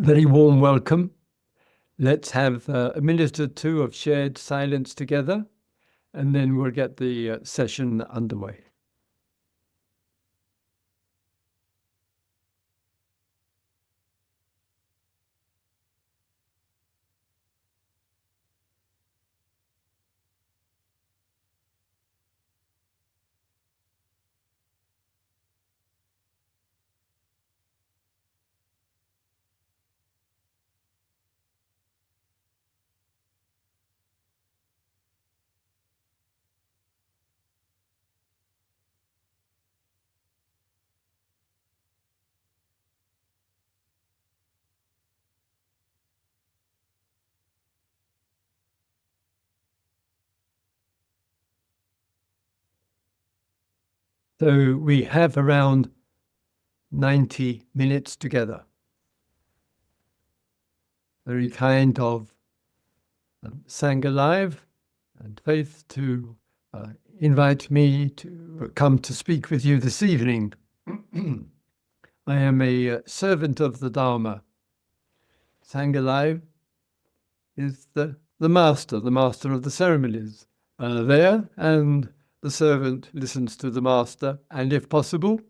very warm welcome. Let's have a minute or two of shared silence together, and then we'll get the session underway. So we have around 90 minutes together. Very kind of Sangha Live and Faith to invite me to come to speak with you this evening. I am a servant of the Dharma. Sangha Live is the master of the ceremonies there, and the servant listens to the master, and if possible,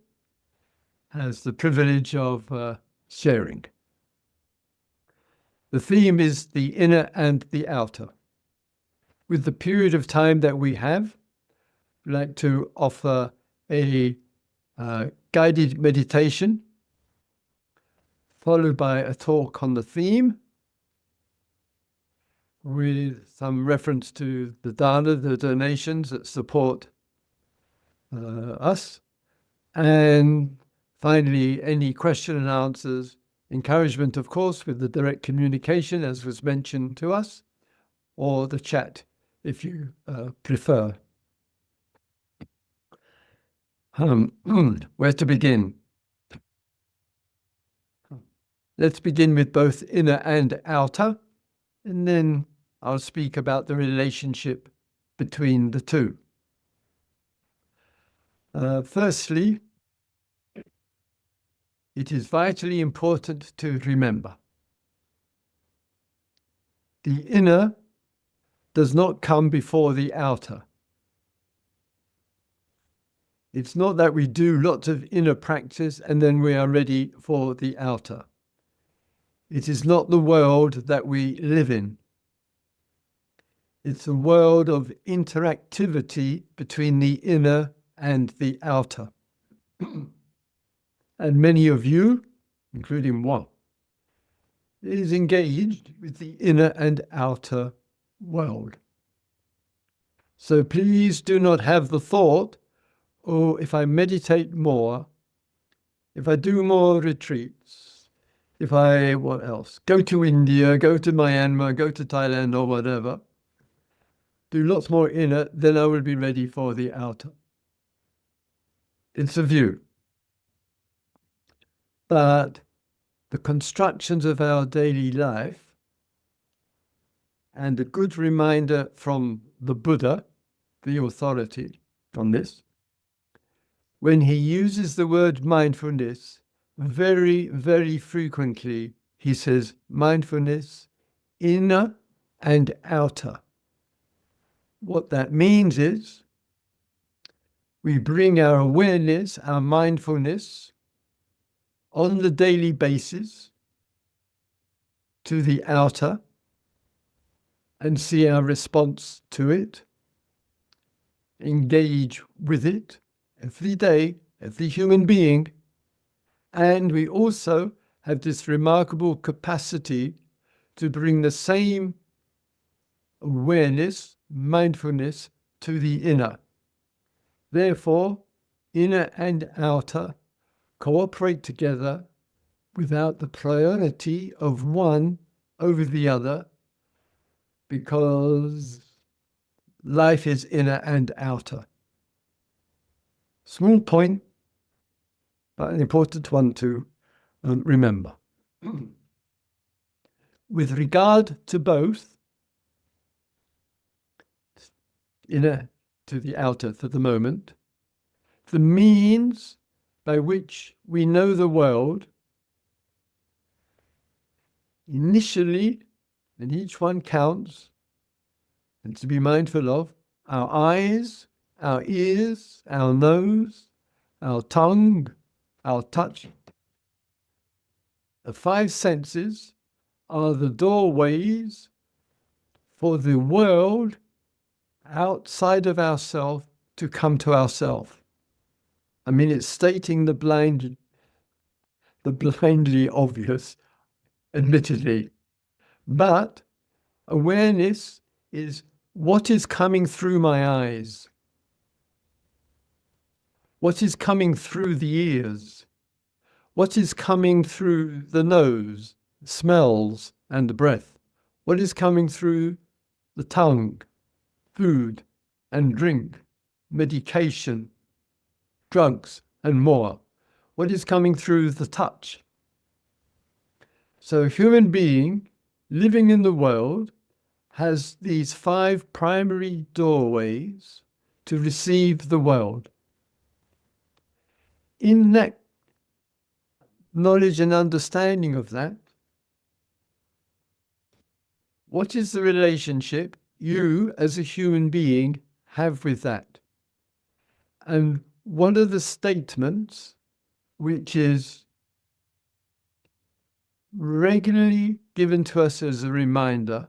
has the privilege of sharing. The theme is the inner and the outer. With the period of time that we have, I'd like to offer a guided meditation, followed by a talk on the theme, with some reference to the dana, the donations that support us, and finally any question and answers, encouragement of course with the direct communication as was mentioned to us, or the chat if you prefer. Where to begin? Let's begin with both inner and outer, and then I'll speak about the relationship between the two. Firstly, it is vitally important to remember the inner does not come before the outer. It's not that we do lots of inner practice and then we are ready for the outer. It is not the world that we live in. It's a world of interactivity between the inner and the outer. And many of you, including one, is engaged with the inner and outer world. So please do not have the thought, oh, if I meditate more, if I do more retreats, if I, what else? Go to India, go to Myanmar, go to Thailand or whatever, do lots more inner, then I will be ready for the outer. It's a view. But the constructions of our daily life and a good reminder from the Buddha, the authority on this, when he uses the word mindfulness, very, very frequently he says mindfulness, inner and outer. What that means is we bring our awareness, our mindfulness, on the daily basis to the outer and see our response to it, engage with it every day, every human being, and we also have this remarkable capacity to bring the same awareness, mindfulness, to the inner. Therefore, inner and outer cooperate together without the priority of one over the other, because life is inner and outer. Small point, but an important one to remember. With regard to both, inner to the outer for the moment, the means by which we know the world initially, and each one counts, and to be mindful of our eyes, our ears, our nose, our tongue, our touch. The five senses are the doorways for the world outside of ourselves to come to ourselves. I mean, it's stating the blindly obvious, admittedly, but awareness is what is coming through my eyes, what is coming through the ears, what is coming through the nose, smells and the breath, what is coming through the tongue, food and drink, medication, drugs and more, what is coming through the touch. So a human being living in the world has these five primary doorways to receive the world. In that knowledge and understanding of that, what is the relationship you as a human being have with that? And what are the statements which is regularly given to us as a reminder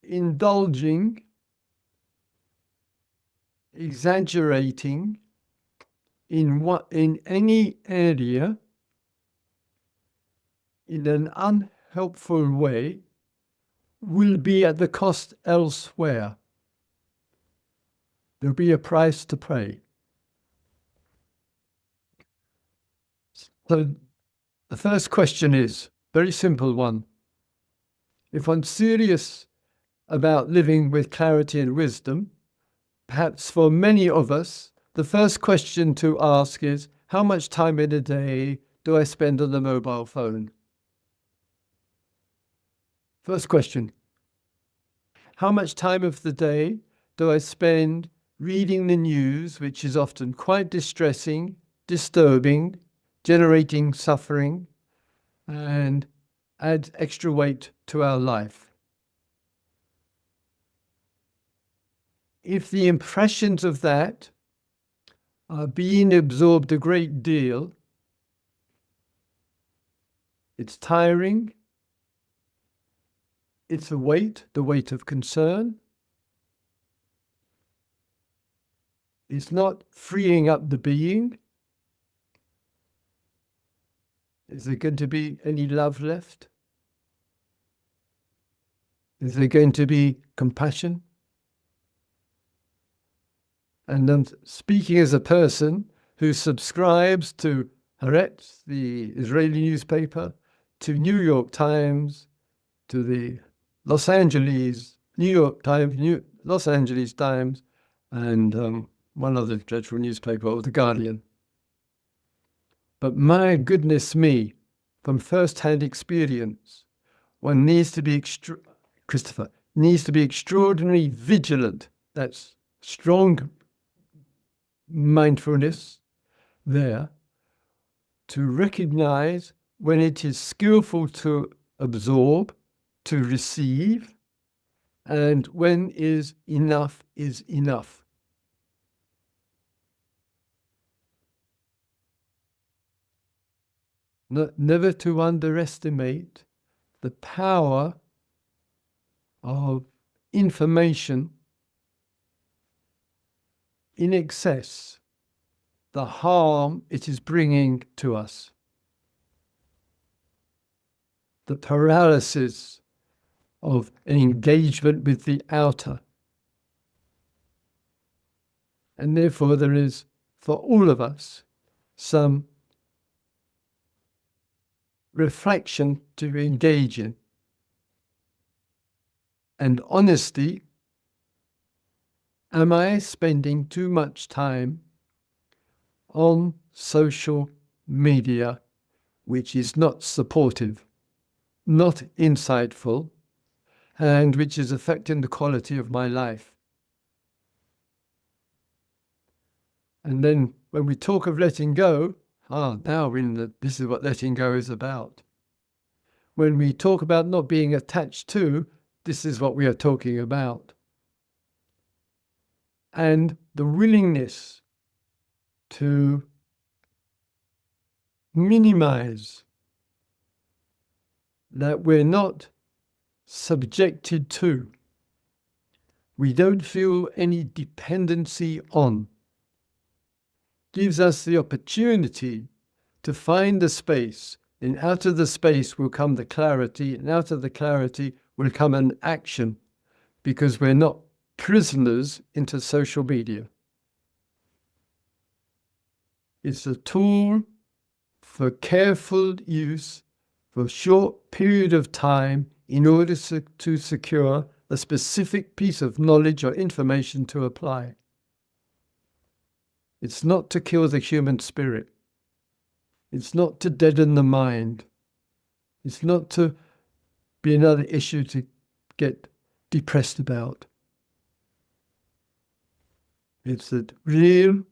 indulging, exaggerating in any area in an unhelpful way will be at the cost elsewhere. There'll be a price to pay. So the first question is a very simple one. If one's serious about living with clarity and wisdom, perhaps for many of us, the first question to ask is, how much time in a day do I spend on the mobile phone? First question. How much time of the day do I spend reading the news, which is often quite distressing, disturbing, generating suffering, and adds extra weight to our life? If the impressions of that are being absorbed a great deal, it's tiring, it's a weight, the weight of concern. It's not freeing up the being. Is there going to be any love left? Is there going to be compassion? And I'm speaking as a person who subscribes to Haaretz, the Israeli newspaper, to New York Times, to the Los Angeles, New York Times, Los Angeles Times, and one other dreadful newspaper, The Guardian. But my goodness me, from first-hand experience, one needs to be Christopher, needs to be extraordinarily vigilant. That's strong mindfulness there, to recognize when it is skillful to absorb, to receive, and when is enough is enough. Never to underestimate the power of information in excess, the harm it is bringing to us, the paralysis of an engagement with the outer. And therefore there is, for all of us, some reflection to engage in. And honesty, am I spending too much time on social media, which is not supportive, not insightful, and which is affecting the quality of my life? And then when we talk of letting go, This is what letting go is about. When we talk about not being attached to, this is what we are talking about. And the willingness to minimize that we're not subjected to. We don't feel any dependency on. Gives us the opportunity to find the space. And out of the space will come the clarity, and out of the clarity will come an action, because we're not prisoners into social media. It's a tool for careful use for a short period of time in order to secure a specific piece of knowledge or information to apply. It's not to kill the human spirit. It's not to deaden the mind. It's not to be another issue to get depressed about. It's a real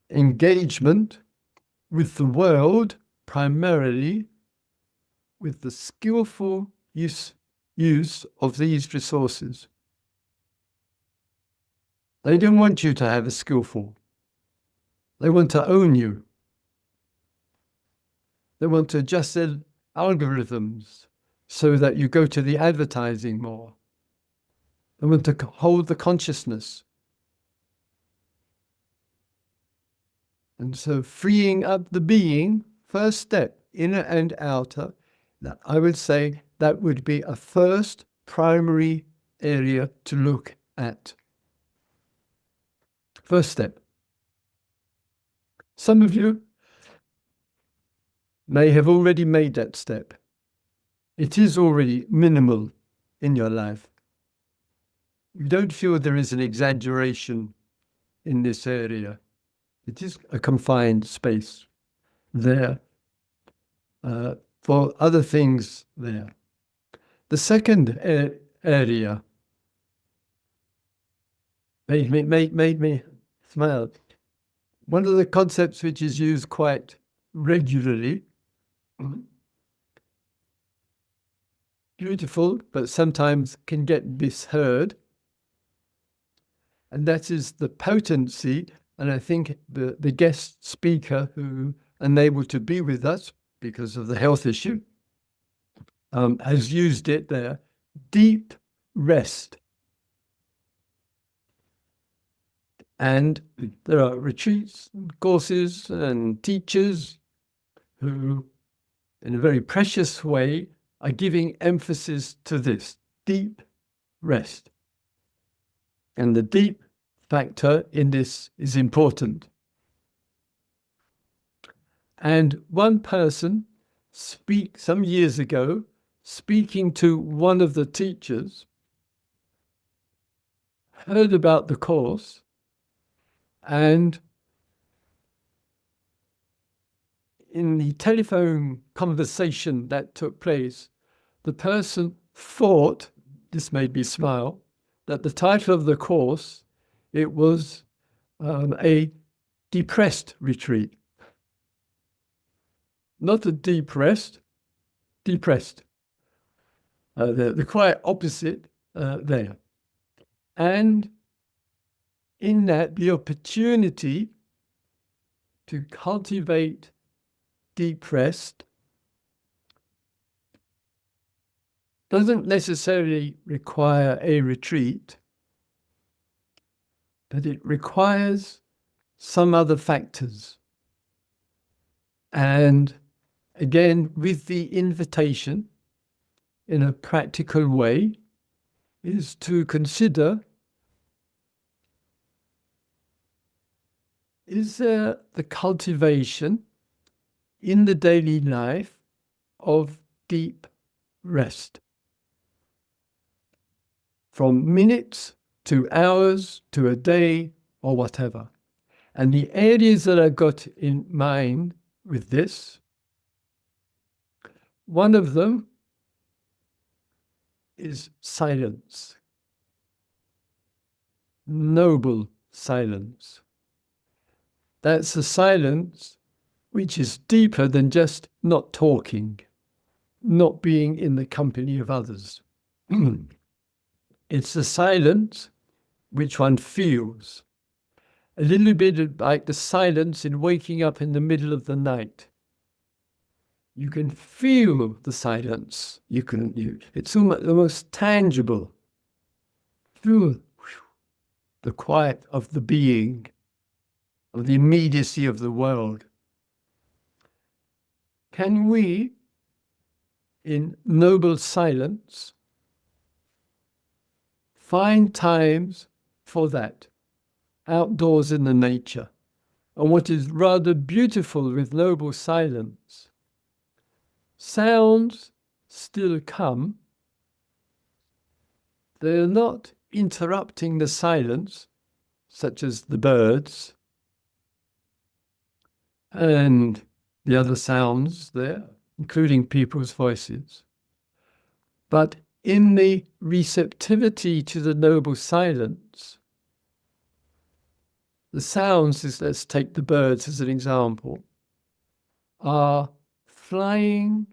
engagement with the world, primarily with the skillful use of these resources. They don't want you to have a skillful. They want to own you. They want to adjust their algorithms so that you go to the advertising more. They want to hold the consciousness. And so freeing up the being, first step, inner and outer, that I would say that would be a first primary area to look at. First step. Some of you may have already made that step. It is already minimal in your life. You don't feel there is an exaggeration in this area. It is a confined space there for other things there. The second area made me smile. One of the concepts which is used quite regularly, beautiful, but sometimes can get misheard, and that is the potency. And I think the guest speaker who unable to be with us because of the health issue has used it there. Deep rest. And there are retreats, and courses, and teachers who, in a very precious way, are giving emphasis to this deep rest. And the deep factor in this is important. And one person some years ago, speaking to one of the teachers, heard about the course, and in the telephone conversation that took place, the person thought, this made me smile, that the title of the course, it was a depressed retreat. Not a deep rest, depressed. The quite opposite there. And in that, the opportunity to cultivate deep rest doesn't necessarily require a retreat, but it requires some other factors. And again, with the invitation in a practical way, is to consider, is there the cultivation in the daily life of deep rest? From minutes to hours to a day or whatever. And the areas that I've got in mind with this, one of them is silence. Noble silence. That's the silence which is deeper than just not talking, not being in the company of others. It's the silence which one feels. A little bit like the silence in waking up in the middle of the night. You can feel the silence. It's almost tangible. Feel the quiet of the being, of the immediacy of the world. Can we, in noble silence, find times for that, outdoors in the nature? And what is rather beautiful with noble silence, sounds still come. They're not interrupting the silence, such as the birds and the other sounds there, including people's voices. But in the receptivity to the noble silence, the sounds, let's take the birds as an example, are flying,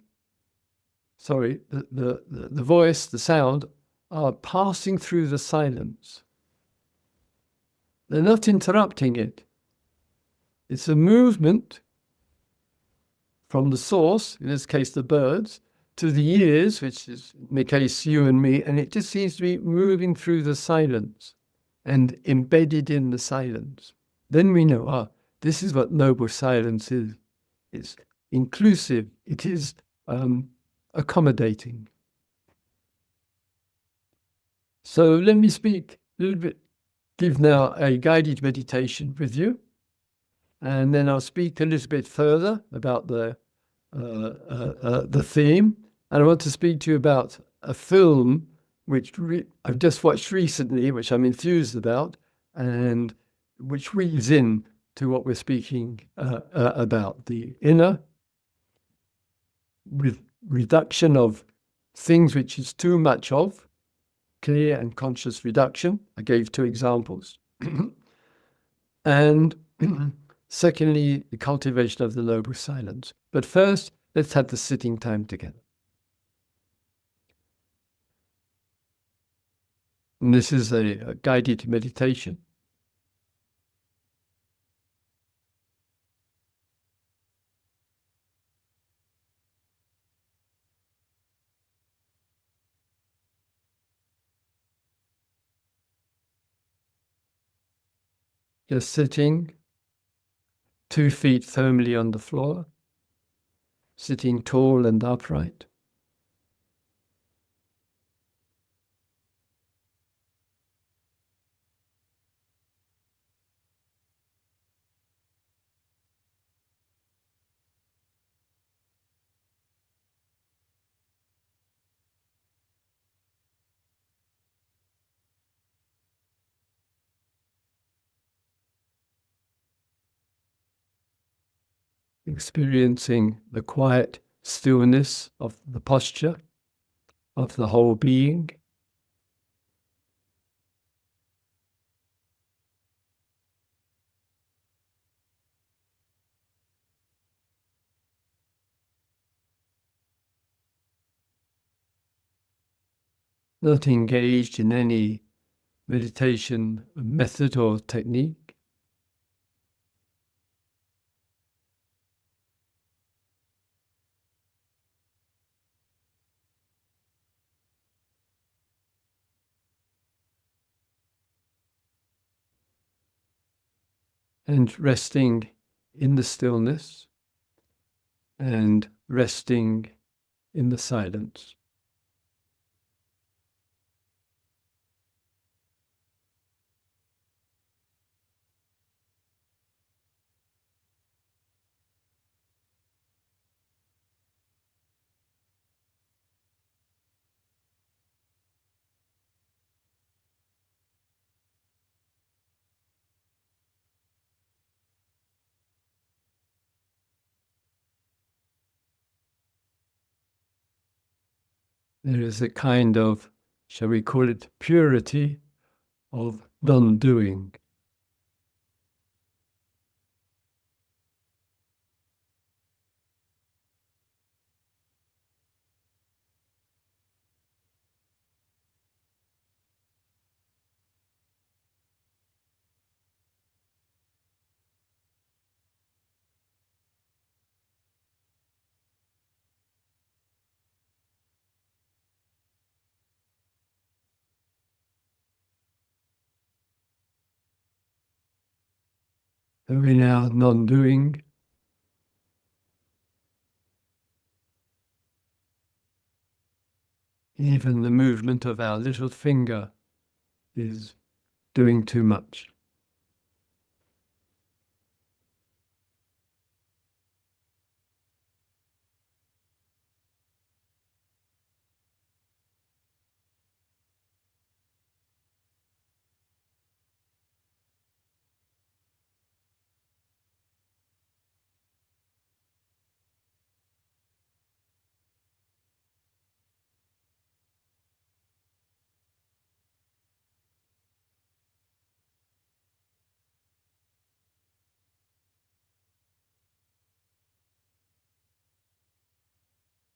the voice, the sound, are passing through the silence. They're not interrupting it. It's a movement from the source, in this case the birds, to the ears, which is in the case you and me, and it just seems to be moving through the silence and embedded in the silence. Then we know, this is what noble silence is. It's inclusive. It is accommodating. So let me speak a little bit, give now a guided meditation with you, and then I'll speak a little bit further about the theme. And I want to speak to you about a film which I've just watched recently, which I'm enthused about, and which weaves in to what we're speaking about, the inner reduction of things which is too much of, clear and conscious reduction. I gave 2 examples. And secondly, the cultivation of the noble silence. But first, let's have the sitting time together. And this is a guided meditation. Just sitting, 2 feet firmly on the floor, sitting tall and upright. Experiencing the quiet stillness of the posture of the whole being. Not engaged in any meditation method or technique. And resting in the stillness and resting in the silence. There is a kind of, shall we call it, purity of non-doing. So in our non-doing, even the movement of our little finger is doing too much.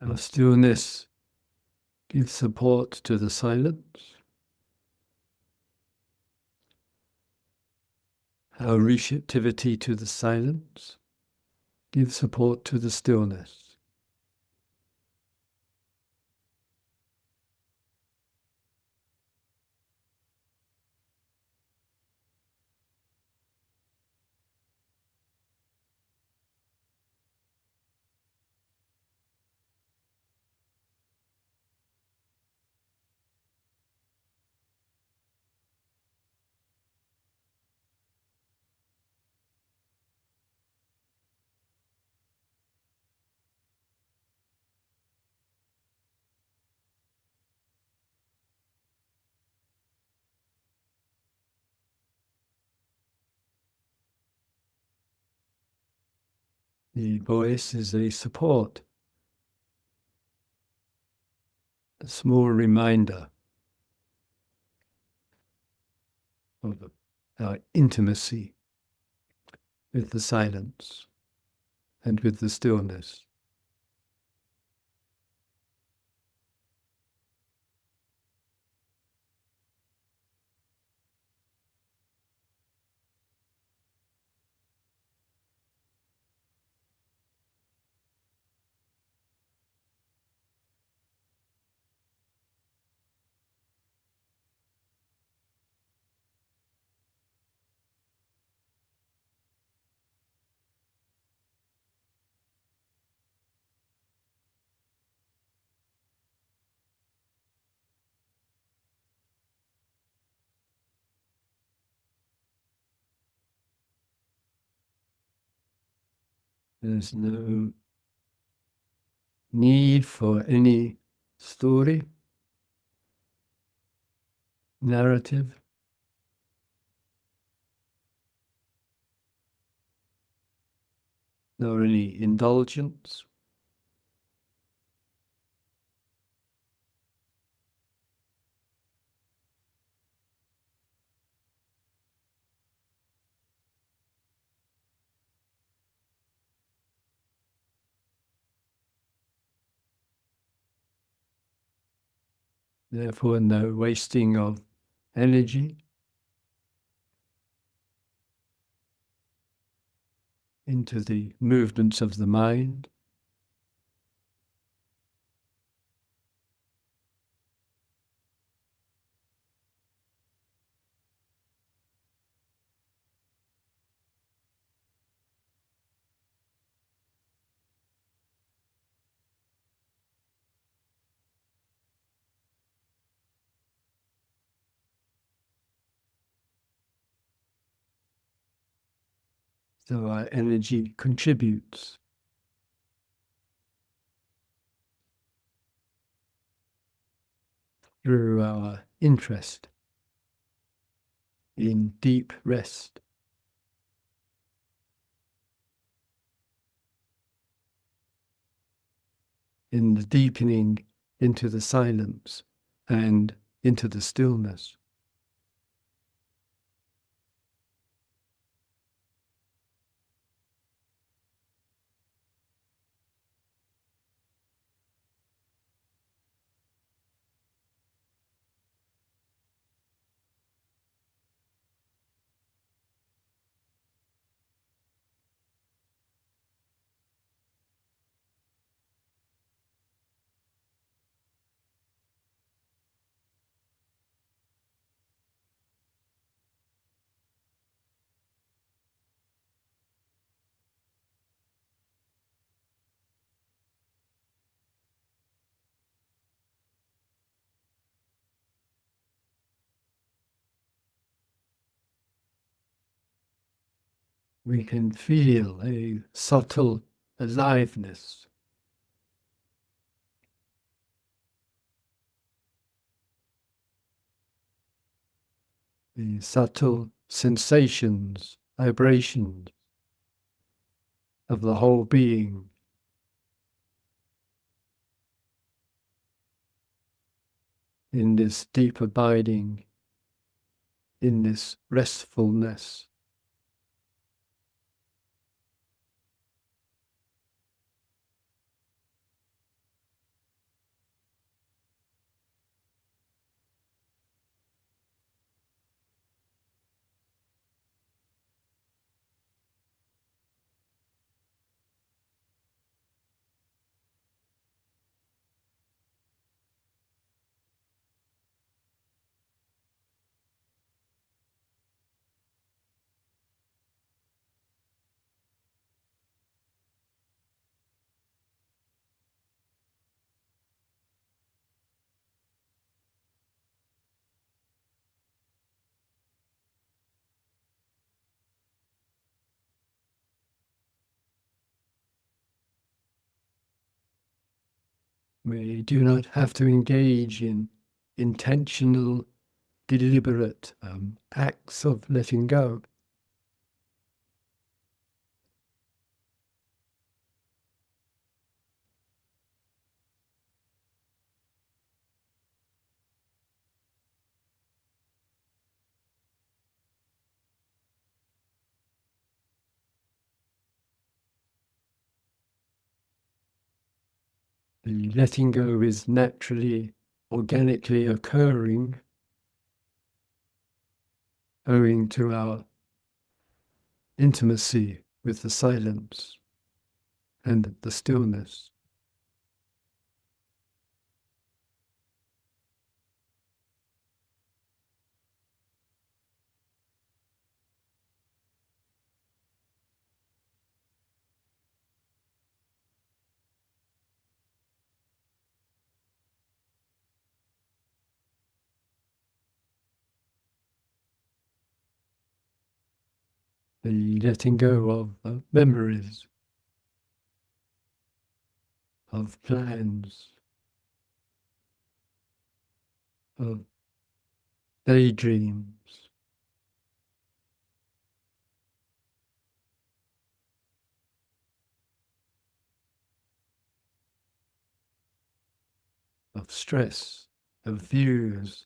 Our stillness gives support to the silence. Our receptivity to the silence gives support to the stillness. The voice is a support, a small reminder of our intimacy with the silence and with the stillness. There's no need for any story, narrative, nor any indulgence. Therefore, no wasting of energy into the movements of the mind. So our energy contributes through our interest in deep rest, in the deepening into the silence and into the stillness. we can feel a subtle aliveness. The subtle sensations, vibrations of the whole being. In this deep abiding, in this restfulness. We do not have to engage in intentional, deliberate acts of letting go. The letting go is naturally, organically occurring owing to our intimacy with the silence and the stillness. The letting go of memories, of plans, of daydreams, of stress, of views.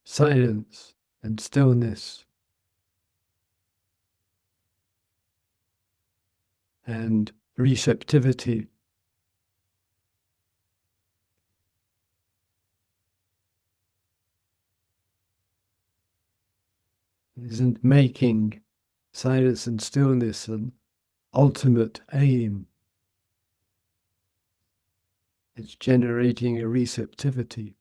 Silence and stillness and receptivity isn't making silence and stillness an ultimate aim. It's generating a receptivity.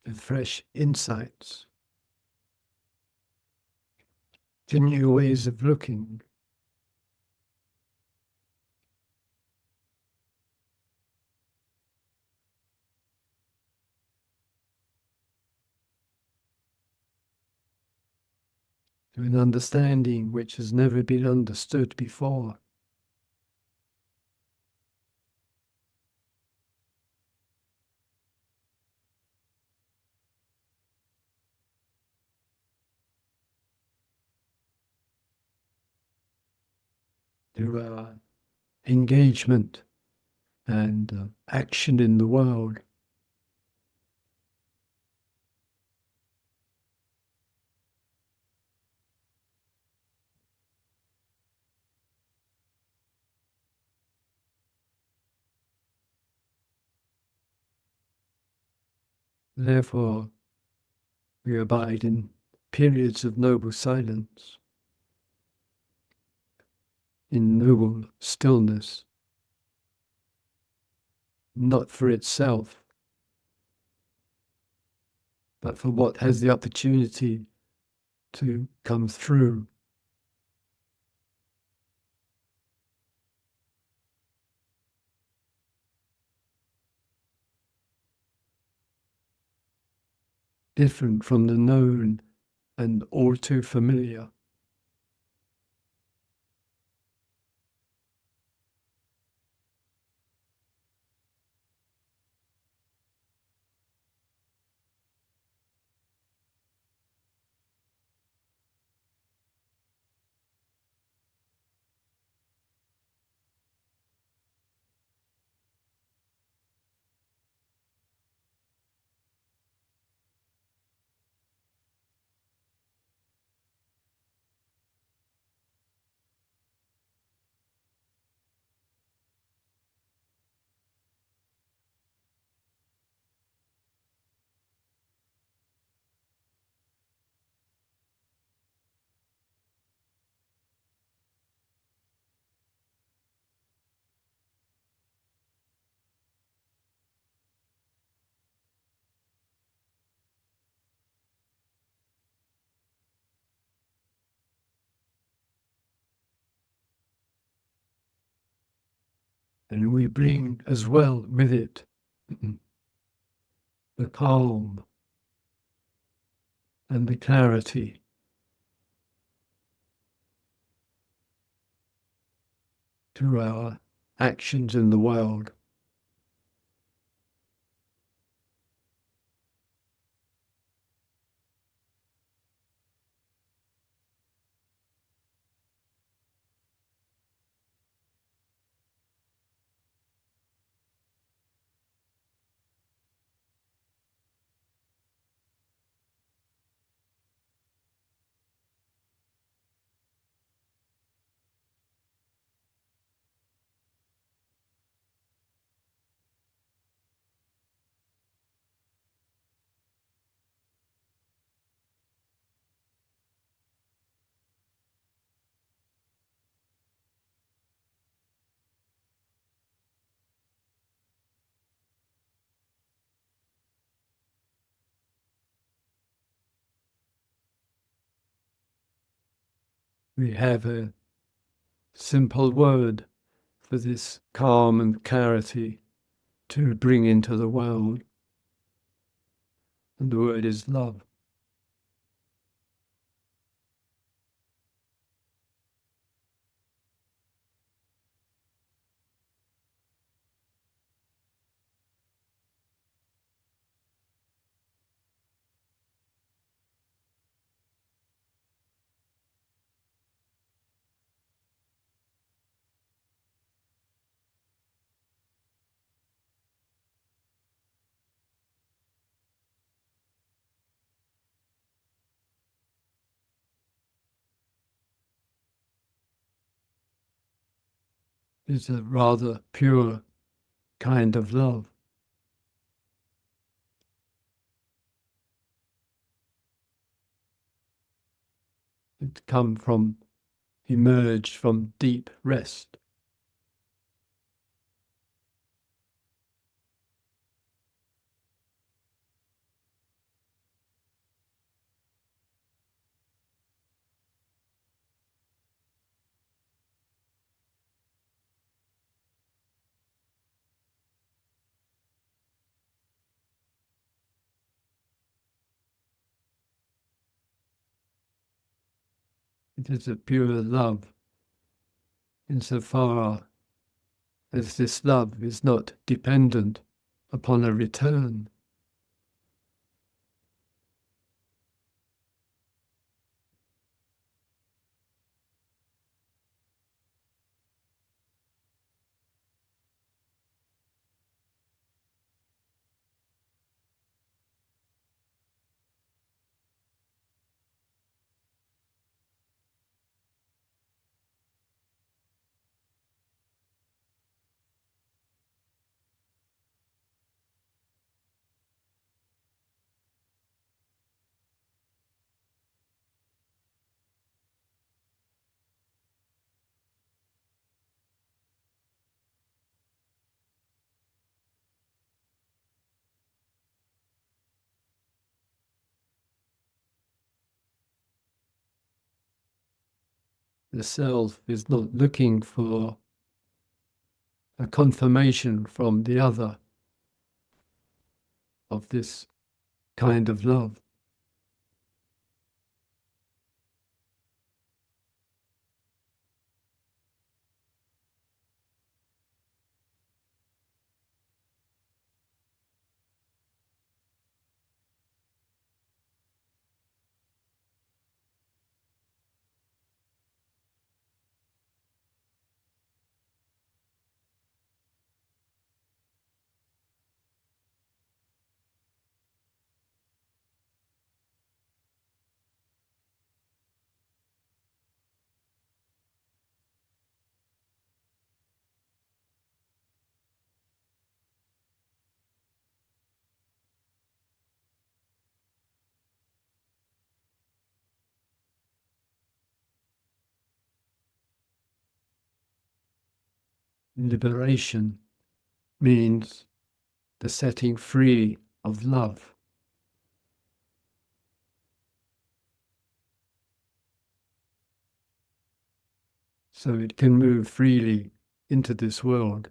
Of fresh insights, to new ways of looking. To an understanding which has never been understood before. to our engagement and action in the world. Therefore, we abide in periods of noble silence, in noble stillness, not for itself, but for what has the opportunity to come through. Different from the known and all too familiar. And we bring as well with it the calm and the clarity to our actions in the world. We have a simple word for this calm and clarity to bring into the world, and the word is love. It's a rather pure kind of love. It emerged from deep rest. It is a pure love insofar as this love is not dependent upon a return. The self is not looking for a confirmation from the other of this kind of love. Liberation means the setting free of love, so it can move freely into this world.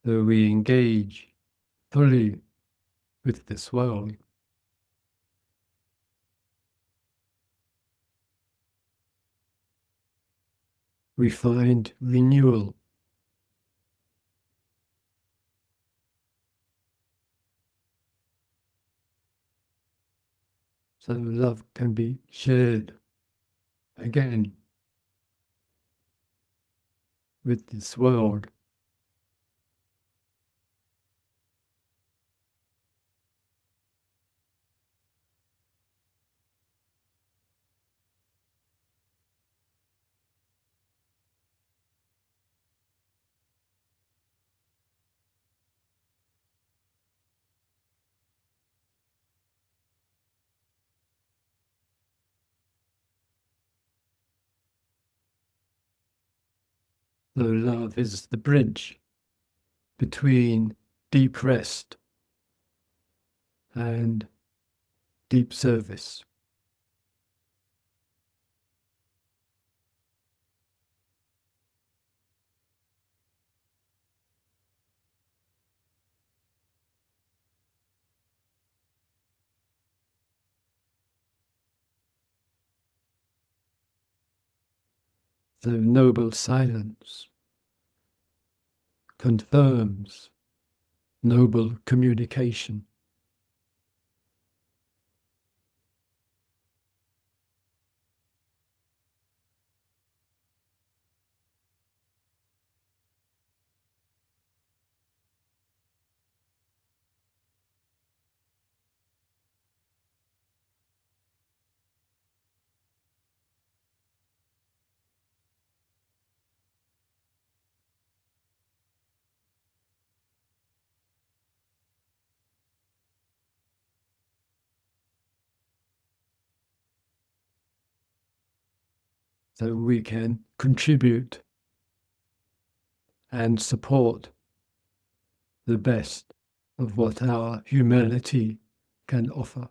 So we engage fully with this world. We find renewal. So love can be shared again with this world. So love is the bridge between deep rest and deep service. So noble silence confirms noble communication. So we can contribute and support the best of what our humanity can offer.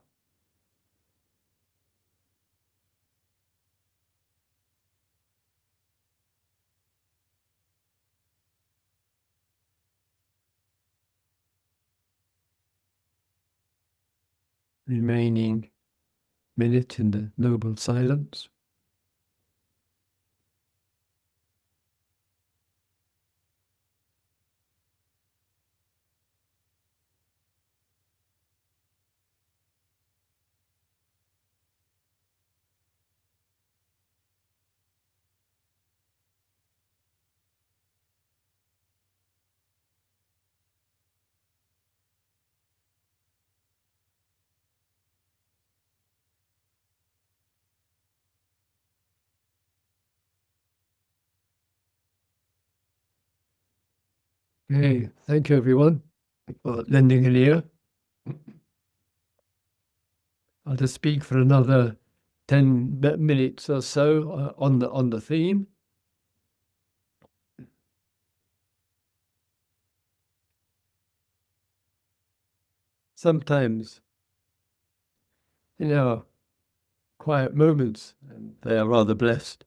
remaining minute in the noble silence. Okay, thank you everyone for lending an ear. I'll just speak for another 10 minutes or so on the theme. Sometimes, in our quiet moments, and they are rather blessed,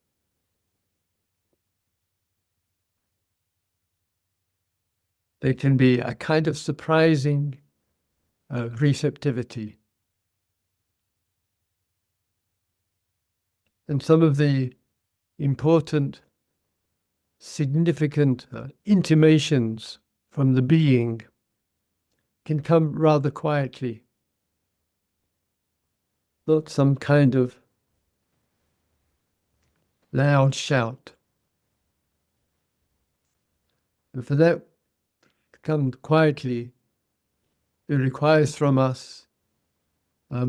there can be a kind of surprising receptivity. And some of the important, significant intimations from the being can come rather quietly, not some kind of loud shout. And for that to come quietly, it requires from us a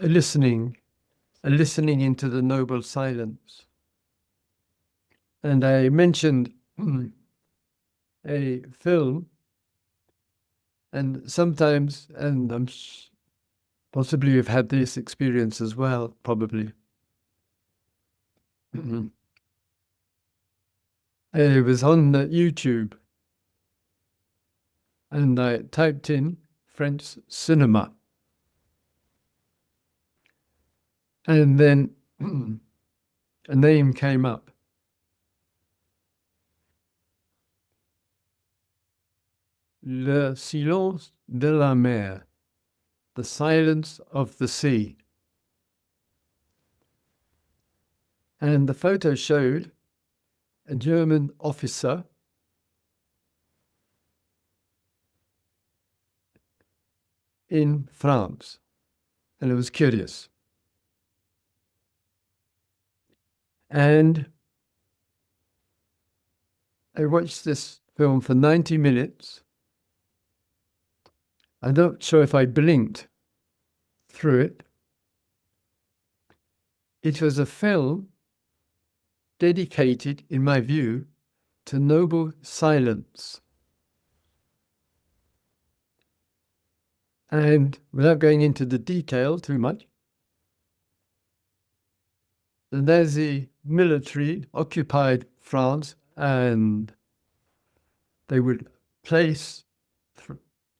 listening into the noble silence. And I mentioned a film, and sometimes, and possibly you've had this experience as well, probably. It was on YouTube, and I typed in French cinema. And then a name came up. Le silence de la mer, the silence of the sea. And the photo showed a German officer in France. And it was curious. And I watched this film for 90 minutes. I'm not sure if I blinked through it. It was a film dedicated, in my view, to noble silence. And without going into the detail too much, the Nazi military occupied France, and they would place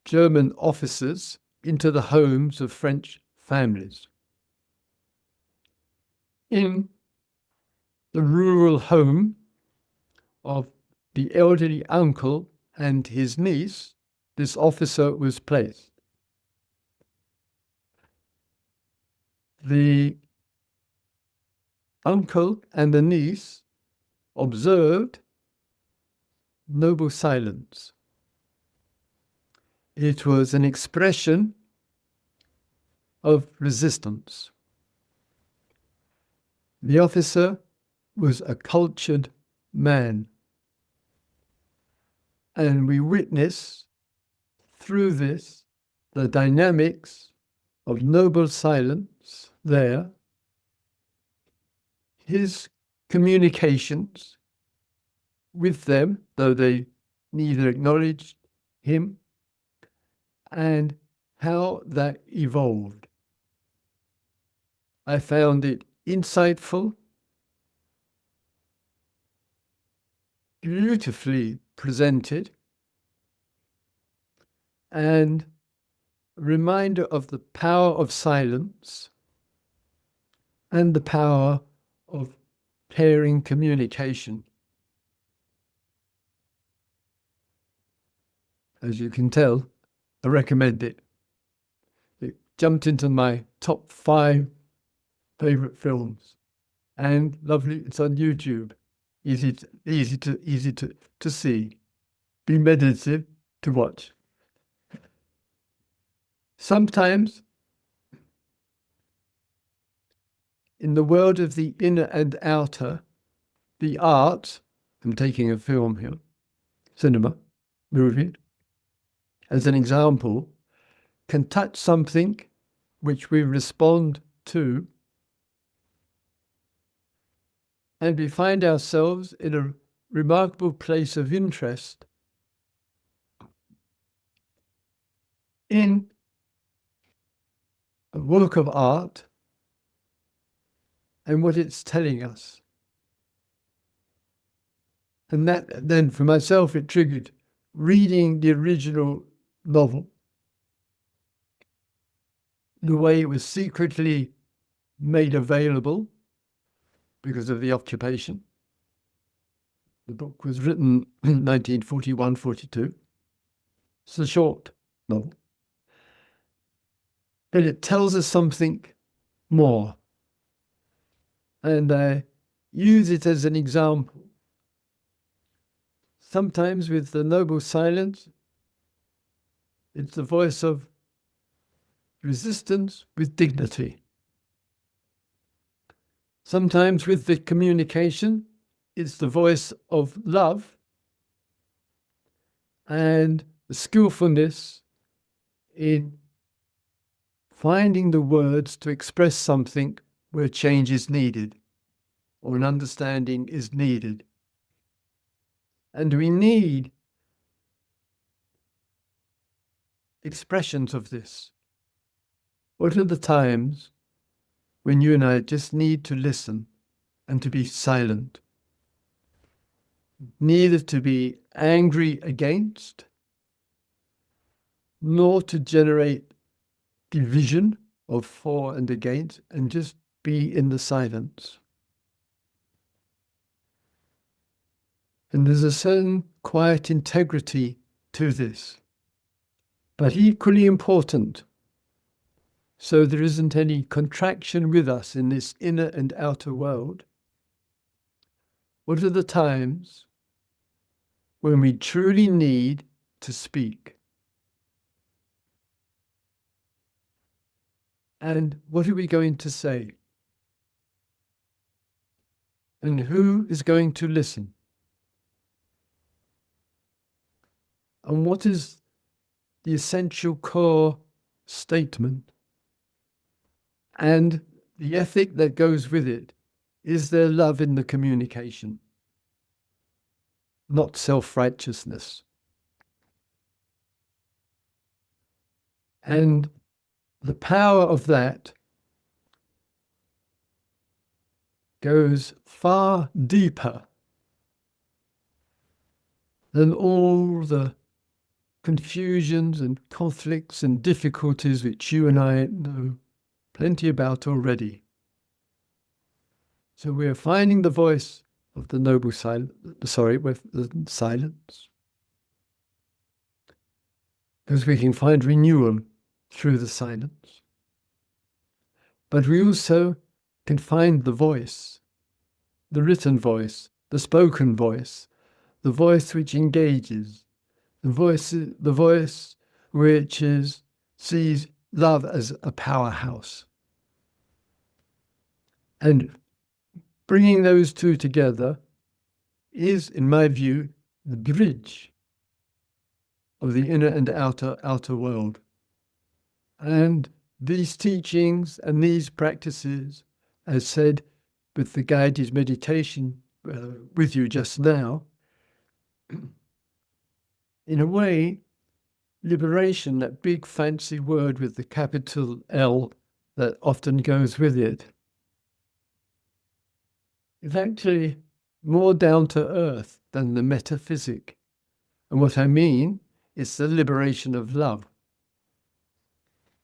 German officers into the homes of French families. In the rural home of the elderly uncle and his niece, this officer was placed. The uncle and the niece observed noble silence. It was an expression of resistance. The officer was a cultured man, and we witness through this the dynamics of noble silence there, his communications with them, though they neither acknowledged him, and how that evolved. I found it insightful, beautifully presented, and a reminder of the power of silence and the power of pairing communication. As you can tell, I recommend it. jumped into my top 5 favorite films. And lovely, it's on YouTube. Easy to see. Be meditative to watch. Sometimes in the world of the inner and outer, the art, I'm taking a film here, cinema, movie, as an example, can touch something which we respond to, and we find ourselves in a remarkable place of interest in a work of art and what it's telling us. And that then, for myself, it triggered reading the original novel, the way it was secretly made available because of the occupation. The book was written in 1941-42. It's a short novel. But it tells us something more. And I use it as an example. Sometimes with the noble silence, it's the voice of resistance with dignity. Sometimes with the communication, it's the voice of love and the skillfulness in finding the words to express something where change is needed or an understanding is needed. And we need expressions of this. What are the times when you and I just need to listen and to be silent? Neither to be angry against, nor to generate division of for and against, and just be in the silence. And there's a certain quiet integrity to this, but equally important, so there isn't any contraction with us in this inner and outer world. What are the times when we truly need to speak? And what are we going to say? And who is going to listen? And what is the essential core statement? And the ethic that goes with it. Is there love in the communication? Not self-righteousness. And the power of that goes far deeper than all the confusions and conflicts and difficulties which you and I know plenty about already. So we're finding the voice of the noble silence, with the silence. Because we can find renewal through the silence. But we also can find the voice, the written voice, the spoken voice, the voice which engages, the voice which sees love as a powerhouse. And bringing those two together is, in my view, the bridge of the inner and outer world. And these teachings and these practices, as said with the guided meditation with you just now, in a way, liberation, that big fancy word with the capital L that often goes with it, is actually more down to earth than the metaphysic. And what I mean is the liberation of love.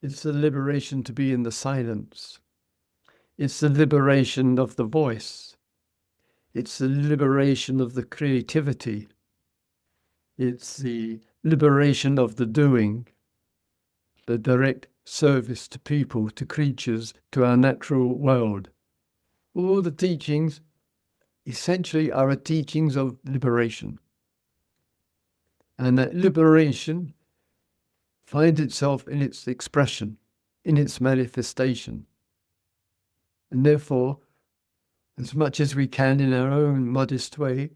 It's the liberation to be in the silence. It's the liberation of the voice. It's the liberation of the creativity. It's the liberation of the doing, the direct service to people, to creatures, to our natural world. All the teachings essentially are teachings of liberation. And that liberation finds itself in its expression, in its manifestation. And therefore, as much as we can in our own modest way,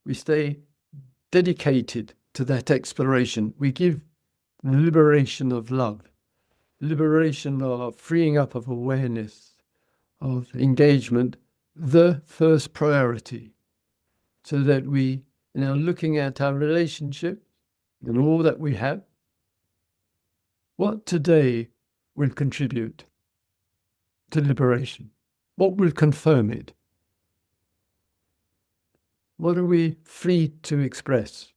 we stay dedicated to that exploration. We give the liberation of love, liberation of freeing up of awareness, of engagement, the first priority, so that we, now looking at our relationship and all that we have, what today will contribute to liberation? What will confirm it? What are we free to express?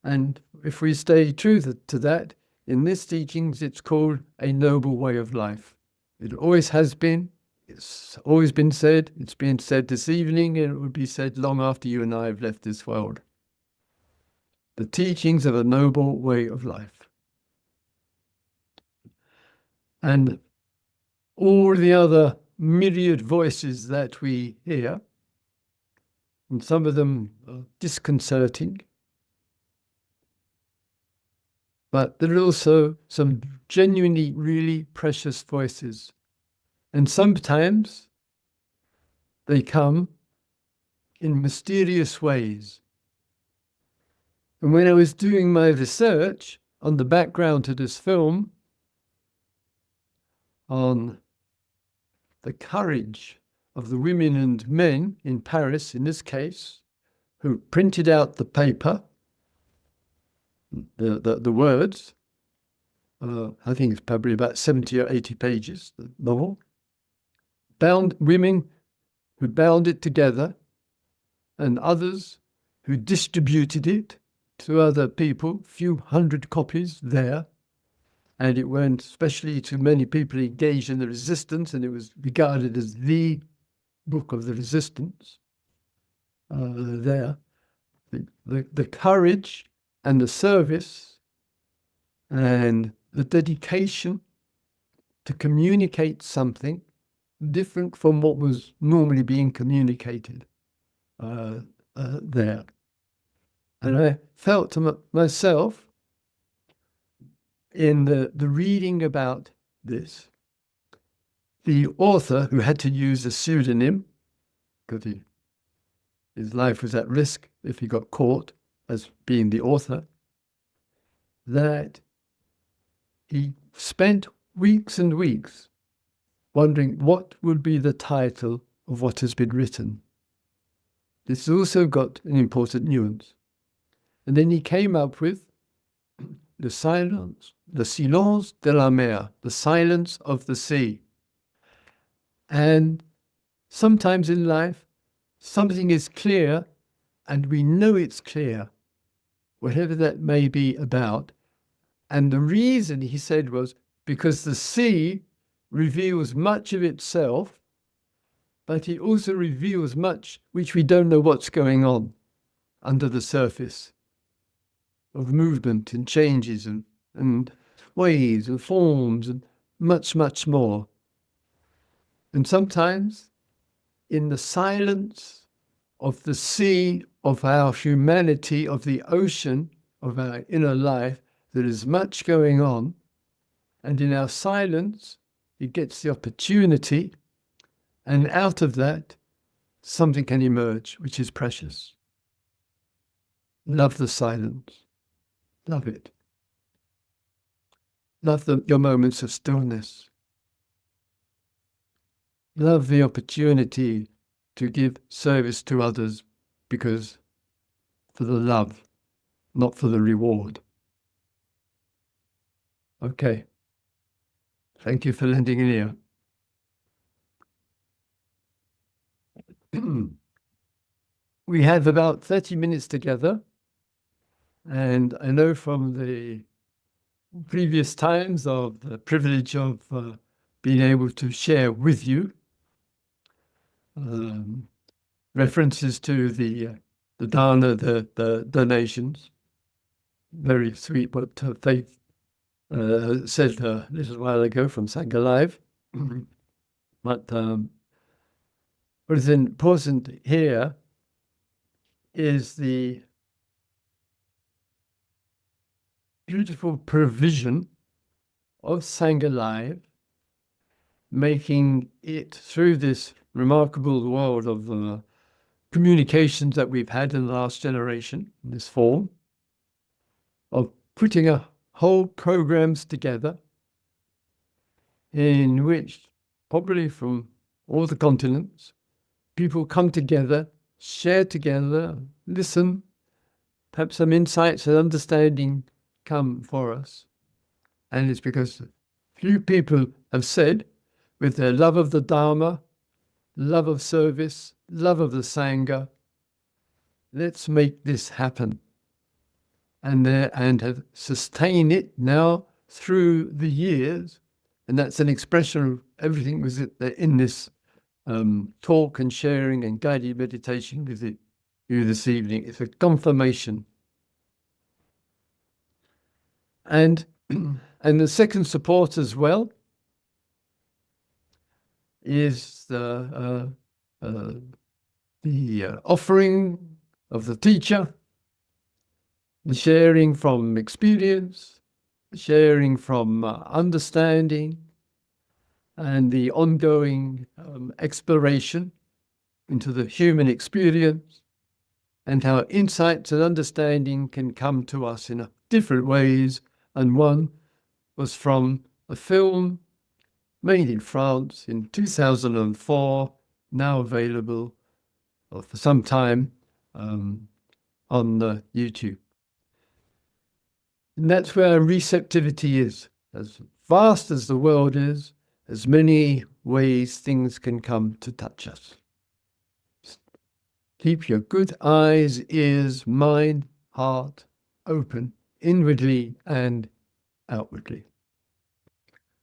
And if we stay true to that, in this teachings, it's called a noble way of life. It always has been. It's always been said. It's being said this evening, and it will be said long after you and I have left this world. The teachings of a noble way of life. And all the other myriad voices that we hear, and some of them are disconcerting, but there are also some genuinely, really precious voices. And sometimes they come in mysterious ways. And when I was doing my research on the background to this film, on the courage of the women and men in Paris, in this case, who printed out the paper, the words, I think it's probably about 70 or 80 pages, the novel, women who bound it together, and others who distributed it to other people, few hundred copies there, and it went especially to many people engaged in the resistance, and it was regarded as the book of the resistance there. The courage and the service and the dedication to communicate something different from what was normally being communicated there. And I felt to myself, in the reading about this, the author, who had to use a pseudonym because his life was at risk if he got caught as being the author, that he spent weeks and weeks wondering what would be the title of what has been written. This also got an important nuance. And then he came up with le silence de la mer, the silence of the sea. And sometimes in life, something is clear, and we know it's clear, whatever that may be about. And the reason, he said, was because the sea reveals much of itself, but it also reveals much which we don't know what's going on under the surface of movement and changes and ways and forms and much, much more. And sometimes in the silence of the sea, of our humanity, of the ocean, of our inner life, there is much going on. And in our silence, it gets the opportunity, and out of that, something can emerge, which is precious. Love the silence. Love it. Love your moments of stillness. Love the opportunity to give service to others because for the love, not for the reward. Okay. Thank you for lending an ear. We have about 30 minutes together, and I know from the previous times of the privilege of being able to share with you references to the dana, the donations, very sweet what Faith said a little while ago from Sangha Live. But what is important here is the beautiful provision of Sangha Live, making it through this remarkable world of communications that we've had in the last generation, in this form, of putting a whole programs together in which, probably from all the continents, people come together, share together, listen, perhaps some insights and understanding come for us. And it's because few people have said, with their love of the Dharma, love of service, love of the Sangha, let's make this happen. And have sustained it now through the years. And that's an expression of everything was in this talk and sharing and guided meditation with you this evening. It's a confirmation. And the second support as well is the offering of the teacher, the sharing from experience, the sharing from understanding, and the ongoing exploration into the human experience and how insights and understanding can come to us in different ways. And one was from a film made in France in 2004, now available for some time on YouTube. And that's where receptivity is. As vast as the world is, as many ways things can come to touch us. Keep your good eyes, ears, mind, heart open, inwardly and outwardly.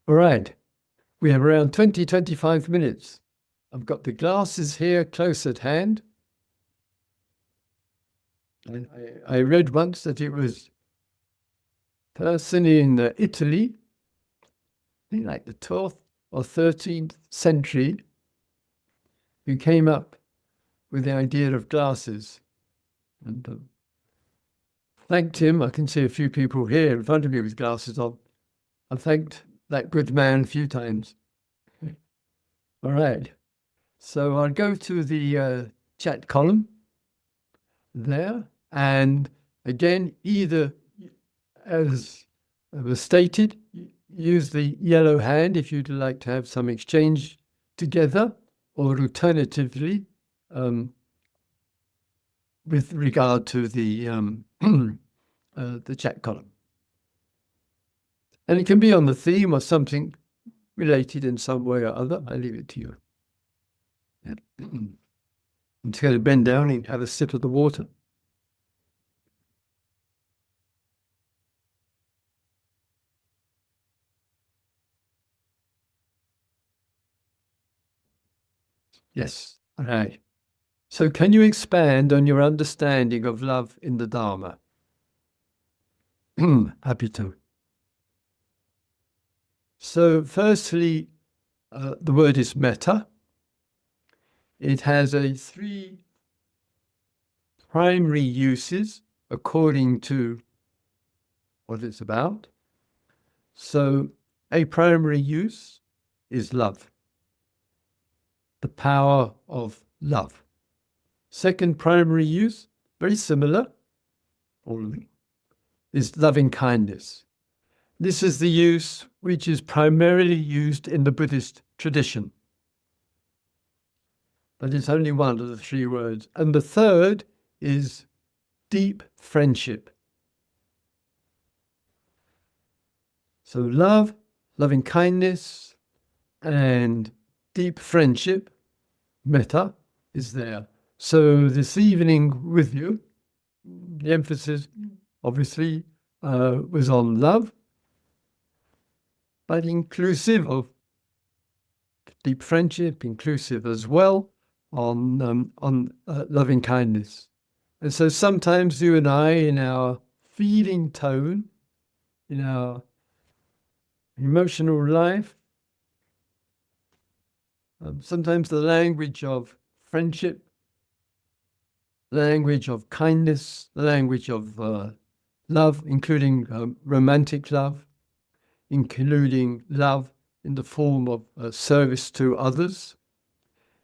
All right, we have around 20-25 minutes. I've got the glasses here close at hand. And I read once that it was a person in Italy, I think like the 12th or 13th century, who came up with the idea of glasses. And thanked him. I can see a few people here in front of me with glasses on. I thanked that good man a few times. All right. So I'll go to the chat column there. And again, either as was stated, use the yellow hand if you'd like to have some exchange together, or alternatively, with regard to the chat column. And it can be on the theme or something related in some way or other. I leave it to you. Yeah. I'm just going to bend down and have a sip of the water. Yes. All right. So can you expand on your understanding of love in the Dharma? Happy to. So firstly, the word is metta. It has 3 primary uses according to what it's about. So a primary use is love, the power of love. Second primary use, very similar, is loving kindness. This is the use which is primarily used in the Buddhist tradition. But it's only one of the 3 words. And the third is deep friendship. So love, loving kindness, and deep friendship, metta, is there. So this evening with you, the emphasis obviously was on love, but inclusive of deep friendship, inclusive as well on loving kindness. And so sometimes you and I, in our feeling tone in our emotional life. Sometimes the language of friendship, language of kindness, the language of love, including romantic love, including love in the form of service to others,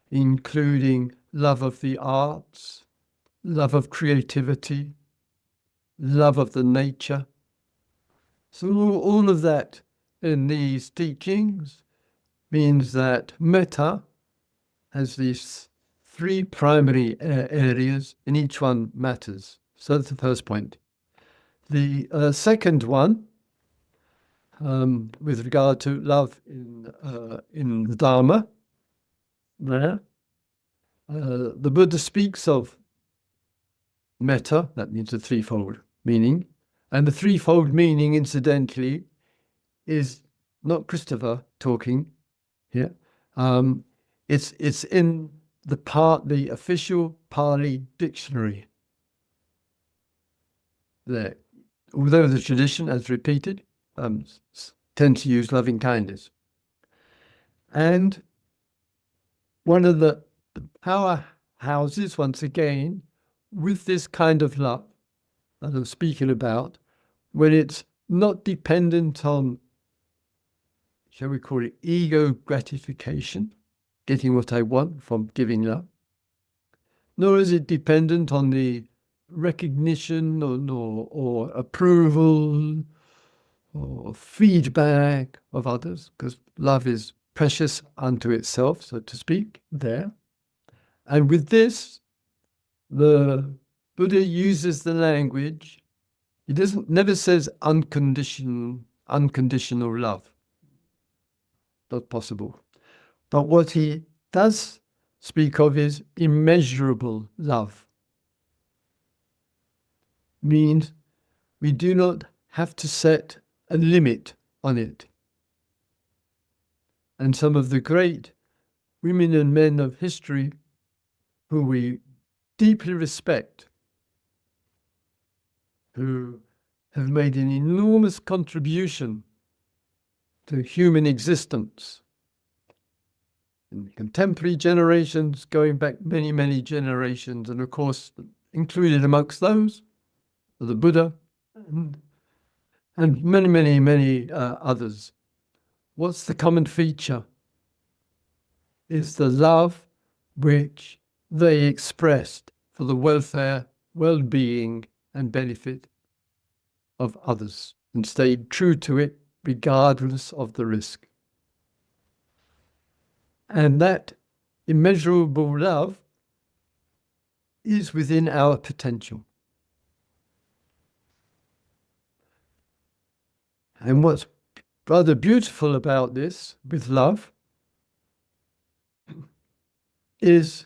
including love of the arts, love of creativity, love of the nature. So all of that in these teachings means that metta has these three primary areas, and each one matters. So that's the first point. The second one, with regard to love in the Dharma, there, the Buddha speaks of metta, that means a threefold meaning, and the threefold meaning, incidentally, is not Christopher talking here. It's in the official Pali dictionary there. Although the tradition, as repeated, tends to use loving kindness. And one of the powerhouses, once again, with this kind of love that I'm speaking about, when it's not dependent on, shall we call it, ego gratification, getting what I want from giving love, nor is it dependent on the recognition or approval or feedback of others, because love is precious unto itself, so to speak, there. And with this, the Buddha uses the language, he never says unconditional love. Not possible. But what he does speak of is immeasurable love. Means we do not have to set a limit on it. And some of the great women and men of history who we deeply respect, who have made an enormous contribution to human existence in contemporary generations, going back many, many generations, and of course, included amongst those, the Buddha, and many, many, many others. What's the common feature? Is the love which they expressed for the welfare, well-being, and benefit of others, and stayed true to it regardless of the risk. And that immeasurable love is within our potential. And what's rather beautiful about this with love is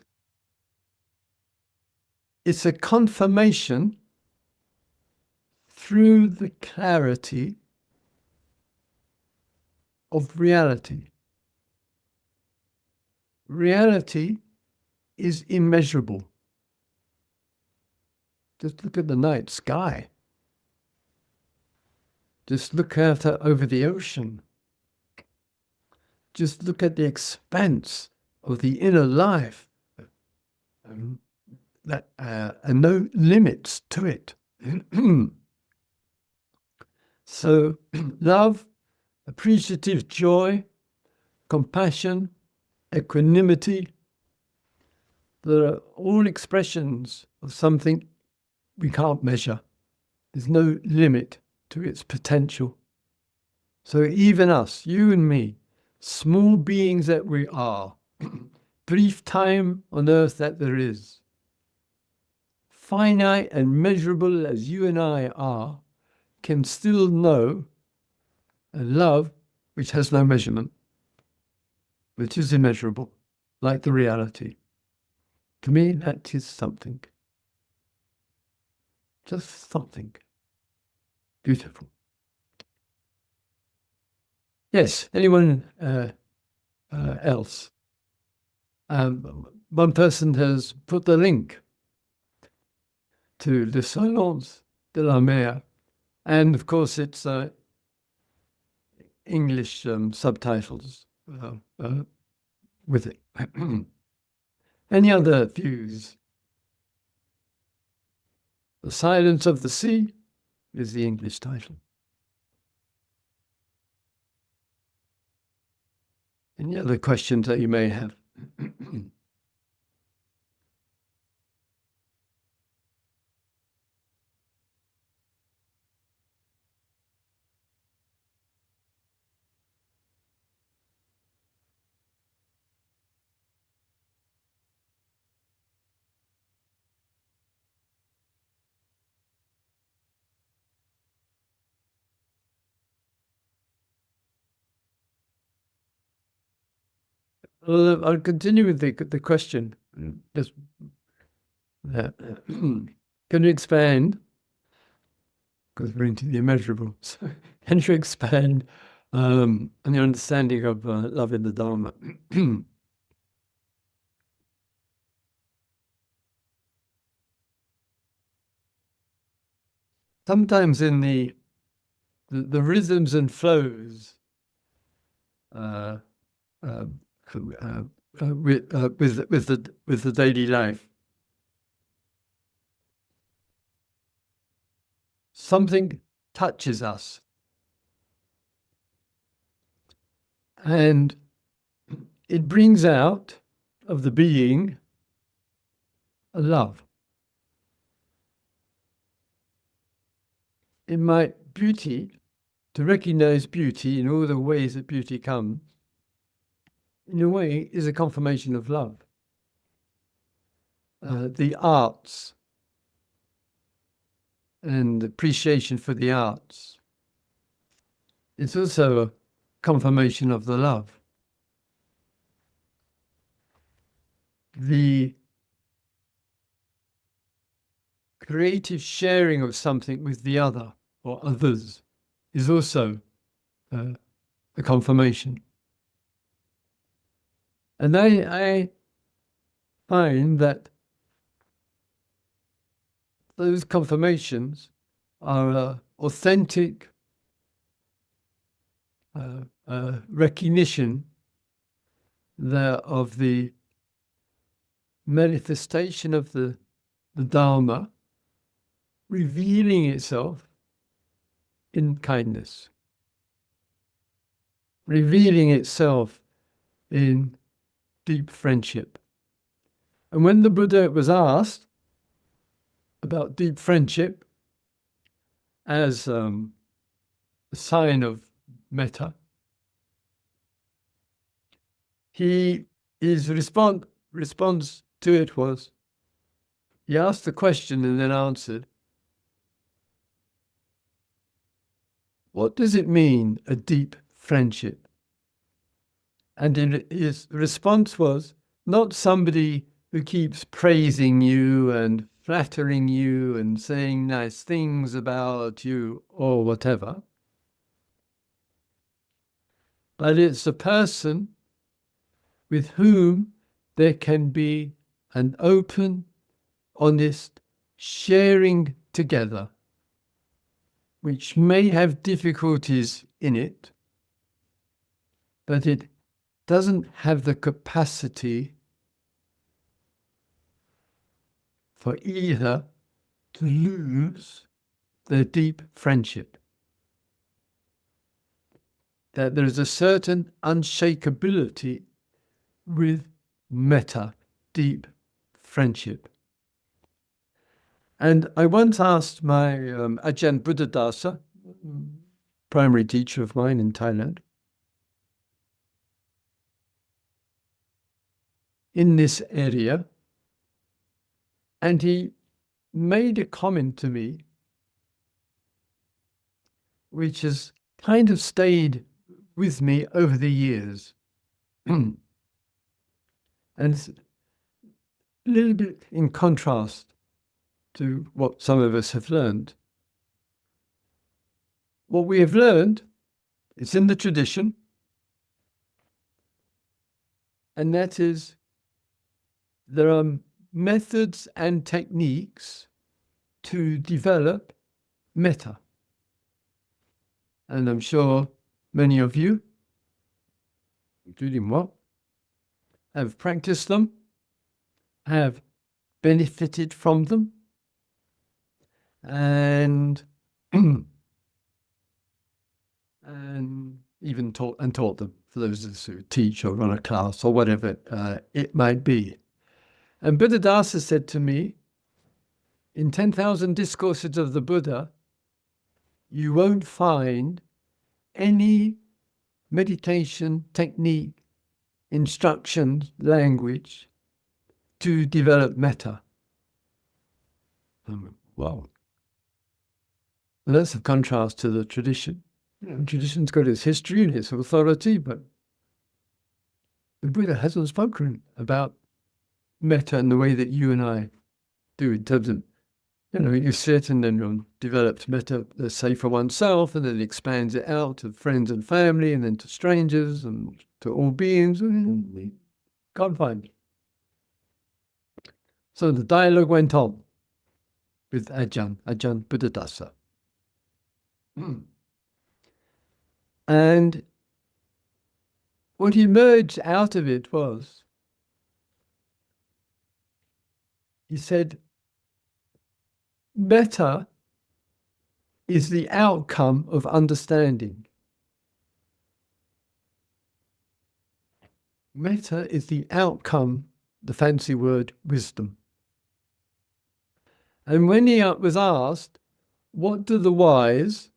it's a confirmation through the clarity of reality. Reality is immeasurable. Just look at the night sky. Just look out over the ocean. Just look at the expanse of the inner life. And no limits to it. So love, appreciative joy, compassion, equanimity, they're all expressions of something we can't measure. There's no limit to its potential. So even us, you and me, small beings that we are, brief time on earth that there is, finite and measurable as you and I are, can still know a love which has no measurement, which is immeasurable, like the reality. To me, that is something. Just something beautiful. Yes, anyone else? One person has put the link to the Silence de la Mer And of course, it's English subtitles with it. Any other views? The Silence of the Sea is the English title. Any other questions that you may have? Well, I'll continue with the question. Just, can you expand? Because we're into the immeasurable. So, can you expand on your understanding of love in the Dharma? Sometimes in the rhythms and flows uh, uh, with the daily life, something touches us, and it brings out of the being a love. In my beauty, to recognize beauty in all the ways that beauty comes, in a way, is a confirmation of love. The arts and appreciation for the arts, it's also a confirmation of the love. The creative sharing of something with the other or others is also a confirmation. And I find that those confirmations are authentic recognition of the manifestation of the Dharma revealing itself in kindness, revealing itself in deep friendship. And when the Buddha was asked about deep friendship as a sign of metta, his response to it was, he asked the question and then answered, what does it mean, a deep friendship? And his response was, not somebody who keeps praising you and flattering you and saying nice things about you or whatever, but it's a person with whom there can be an open, honest sharing together, which may have difficulties in it, but it doesn't have the capacity for either to lose their deep friendship. That there is a certain unshakability with metta, deep friendship. And I once asked my Ajahn Buddhadasa, primary teacher of mine in Thailand, in this area, and he made a comment to me which has kind of stayed with me over the years. And it's a little bit in contrast to what some of us have learned. What we have learned is in the tradition, and that is there are methods and techniques to develop metta. And I'm sure many of you, including moi, have practiced them, have benefited from them, and and even taught them, for those of us who teach or run a class or whatever it might be. And Buddhadasa said to me, in 10,000 discourses of the Buddha, you won't find any meditation technique, instructions, language to develop metta. Wow. And that's a contrast to the tradition. Tradition's got its history and its authority, but the Buddha hasn't spoken about metta in the way that you and I do, in terms of, you sit and then you've developed metta, let's say, for oneself, and then it expands it out to friends and family, and then to strangers, and to all beings. Can't find it. So the dialogue went on with Ajahn Buddhadasa. And what emerged out of it was, he said, metta is the outcome of understanding. Metta is the outcome, the fancy word, wisdom. And when he was asked, what do the wise,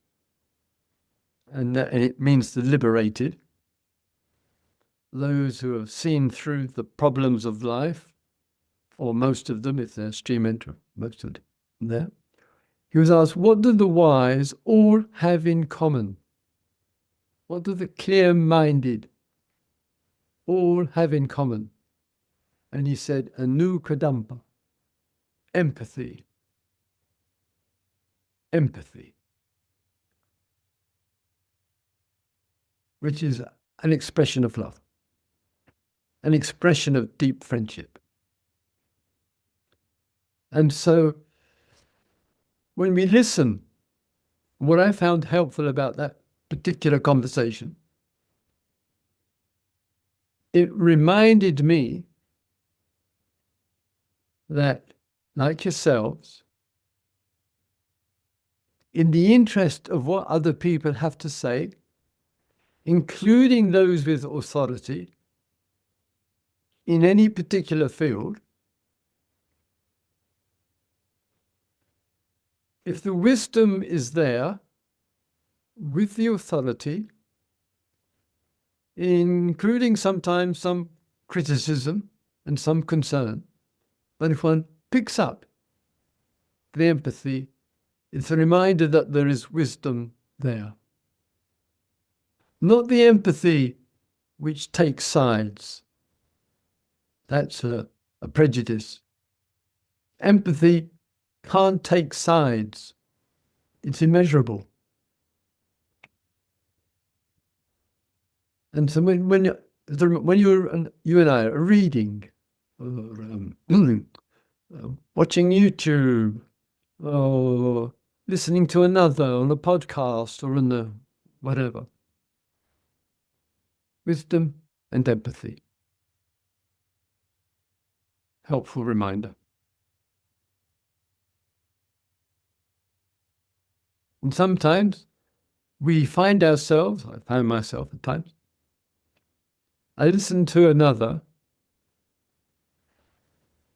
and it means the liberated, those who have seen through the problems of life, or most of them, if they're stream enter, most of them there, he was asked, what do the wise all have in common? What do the clear-minded all have in common? And he said, anukadampa, empathy. Empathy, which is an expression of love, an expression of deep friendship. And so when we listen, what I found helpful about that particular conversation, it reminded me that, like yourselves, in the interest of what other people have to say, including those with authority, in any particular field, if the wisdom is there with the authority, including sometimes some criticism and some concern, but if one picks up the empathy, it's a reminder that there is wisdom there. Not the empathy which takes sides. That's a prejudice. Empathy can't take sides. It's immeasurable. And so when you and I are reading, or watching YouTube, or listening to another on a podcast or on the whatever, wisdom and empathy. Helpful reminder. And sometimes we find ourselves, I found myself at times, I listen to another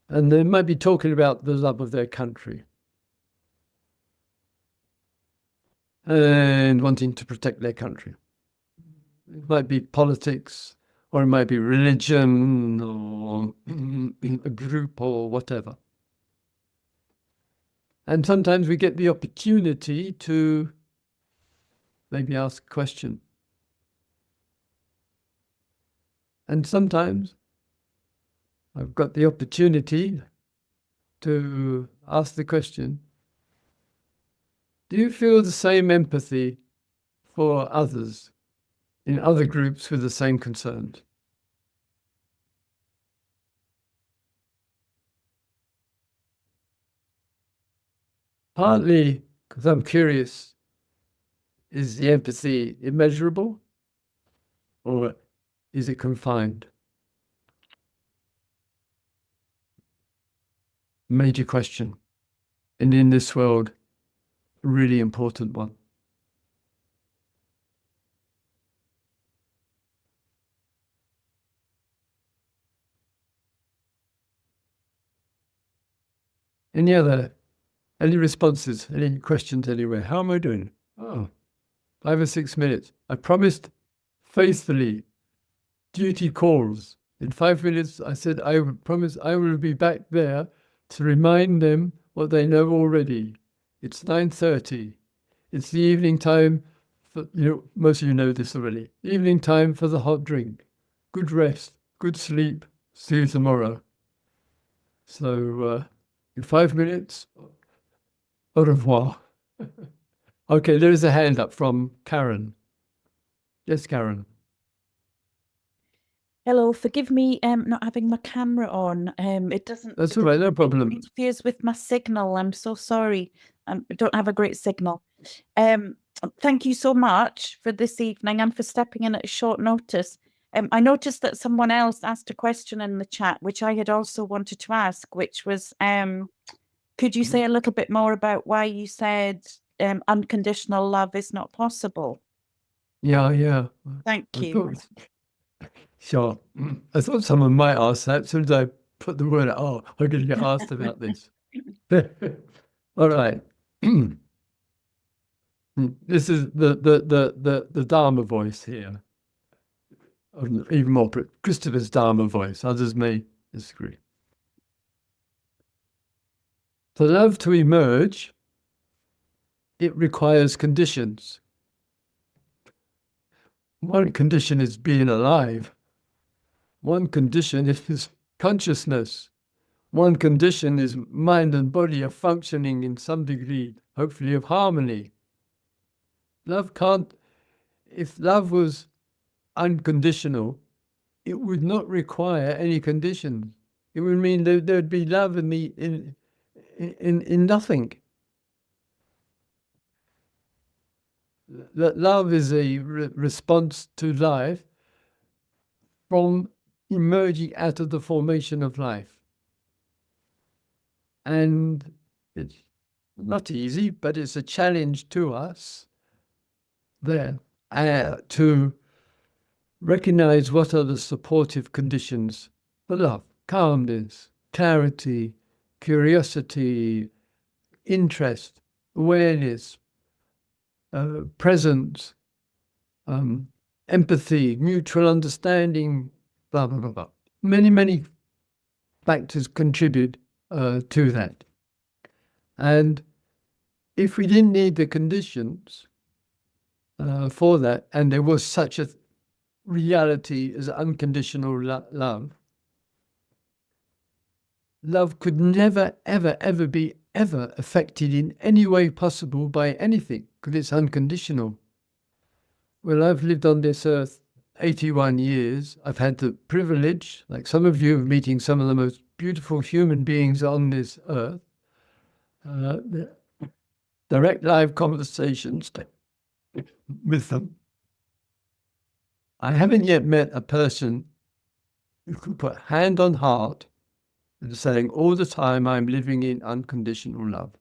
and they might be talking about the love of their country and wanting to protect their country. It might be politics, or it might be religion, or a group, or whatever. And sometimes we get the opportunity to maybe ask a question. And sometimes I've got the opportunity to ask the question, do you feel the same empathy for others in other groups with the same concerns? Partly because I'm curious Is the empathy immeasurable, or is it confined? Major question. And in this world, a really important one. Any responses, any questions anywhere? How am I doing? Oh, 5 or 6 minutes. I promised faithfully. Duty calls. In 5 minutes, I said, I promise I will be back there to remind them what they know already. It's 9:30. It's the evening time for, most of you know this already. Evening time for the hot drink. Good rest, good sleep. See you tomorrow. So, in 5 minutes, au revoir. Okay, there is a hand up from Karen. Yes, Karen. Hello, forgive me not having my camera on. It doesn't. That's all right, no problem. It interferes with my signal. I'm so sorry. I don't have a great signal. Thank you so much for this evening and for stepping in at short notice. I noticed that someone else asked a question in the chat, which I had also wanted to ask, which was, could you say a little bit more about why you said unconditional love is not possible? Yeah. Thank you. Sure. I thought someone might ask that. As soon as I put the word, I'm going to get asked about this. All right. This is the Dharma voice here. Or even more, Christopher's Dharma voice. Others may disagree. For love to emerge, it requires conditions. One condition is being alive. One condition is consciousness. One condition is mind and body are functioning in some degree, hopefully of harmony. Love can't, if love was unconditional, it would not require any conditions. It would mean there'd be love in nothing. That love is a response to life from emerging out of the formation of life. And it's not easy, but it's a challenge to us there to recognize what are the supportive conditions for love: calmness, clarity, curiosity, interest, awareness, presence, empathy, mutual understanding, blah, blah, blah, blah. Many factors contribute to that. And if we didn't need the conditions for that, and there was such a reality as unconditional love, love could never, ever be affected in any way possible by anything, because it's unconditional. Well, I've lived on this earth 81 years. I've had the privilege, like some of you, of meeting some of the most beautiful human beings on this earth. Direct live conversations with them. I haven't yet met a person who could put hand on heart and saying all the time, I'm living in unconditional love.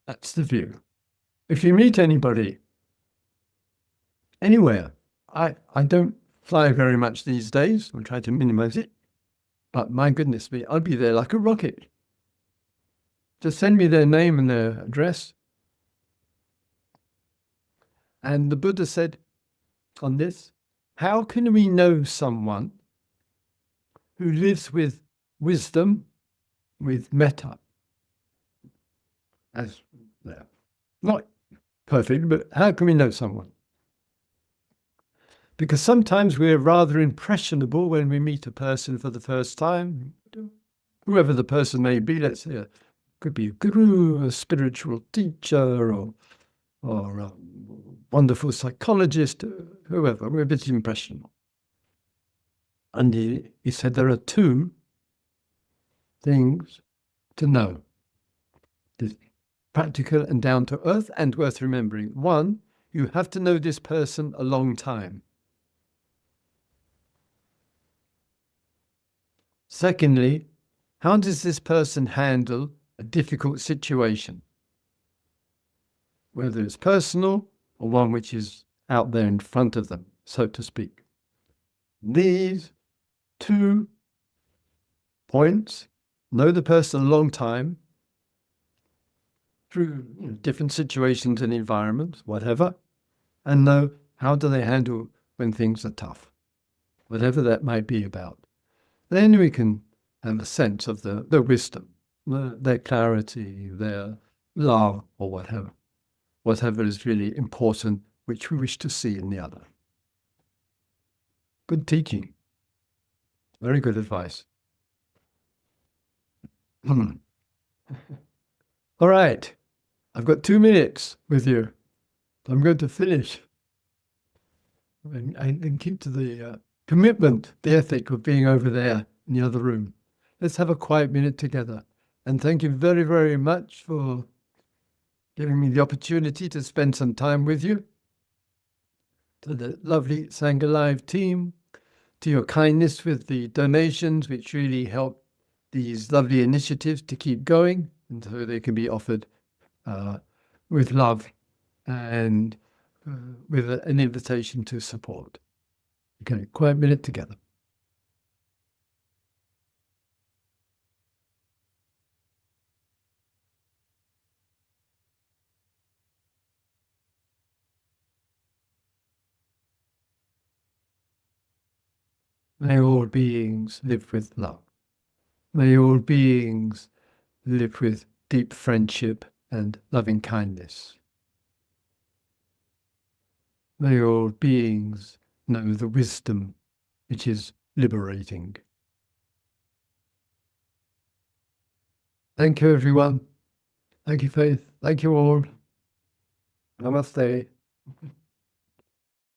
That's the view. If you meet anybody, anywhere, I don't fly very much these days. I'm trying to minimize it. But my goodness me, I'll be there like a rocket. Just send me their name and their address. And the Buddha said on this, how can we know someone who lives with wisdom, with metta? As not perfect, but how can we know someone? Because sometimes we're rather impressionable when we meet a person for the first time, whoever the person may be. Let's say it could be a guru, a spiritual teacher, or a wonderful psychologist, whoever. We're a bit impressionable. And he said there are two things to know. There's practical and down to earth and worth remembering. One, you have to know this person a long time. Secondly, how does this person handle a difficult situation? Whether it's personal or one which is out there in front of them, so to speak. These 2 points, know the person a long time through different situations and environments, whatever, and know how do they handle when things are tough, whatever that might be about. Then we can have a sense of their wisdom, their clarity, their love, or whatever is really important, which we wish to see in the other. Good teaching. Very good advice. All right. I've got 2 minutes with you. I'm going to finish and keep to the commitment, the ethic of being over there in the other room. Let's have a quiet minute together. And thank you very, very much for giving me the opportunity to spend some time with you. To the lovely Sangha Live team, to your kindness with the donations, which really help these lovely initiatives to keep going, and so they can be offered with love and with an invitation to support. Okay, quiet minute together. May all beings live with love. May all beings live with deep friendship and loving kindness. May all beings know the wisdom which is liberating. Thank you, everyone. Thank you, Faith. Thank you all. Namaste.